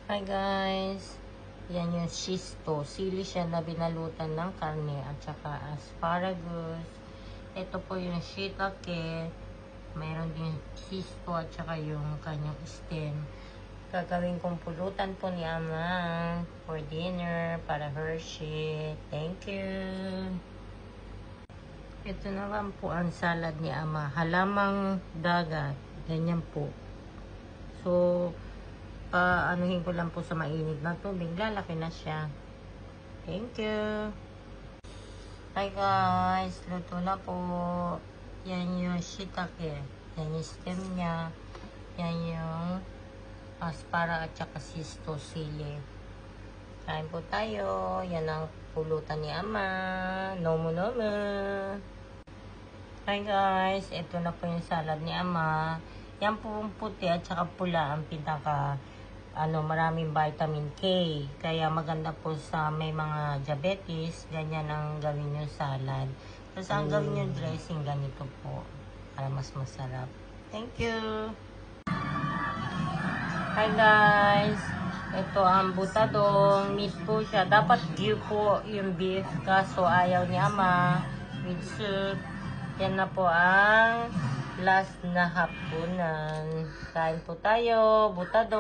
Hi guys! Yan yung shisto. Sili siya na binalutan ng karne at saka asparagus. Ito po yung shiitake. Mayroon din shisto at saka yung kanyang stem. Gagawin kong pulutan po ni Ama for dinner para Hershey. Thank you! Ito naman po ang salad ni Ama. Halamang dagat. Ganyan po. So, anuhin ko lang po sa mainit na tubig. Lalaki na siya. Thank you. Hi guys. Luto na po. Yan yung shiitake. Yan yung stem niya. Yan yung aspara at saka shisto sili. Kain po tayo. Yan ang pulutan ni Ama. Nomo. Hi guys. Ito na po yung salad ni Ama. Yan po puti at saka pula ang pinaka maraming vitamin K. Kaya maganda po sa may mga diabetes, ganyan ang gawin yung salad. Tapos ang gawin yung dressing, ganito po. Para mas masarap. Thank you! Hi guys! Ito ang butadong. Meat po siya. Dapat view po yung beef. Kaso ayaw ni Ama. With soup. Yan na po ang last na hapunan. Kain po tayo. Butadong.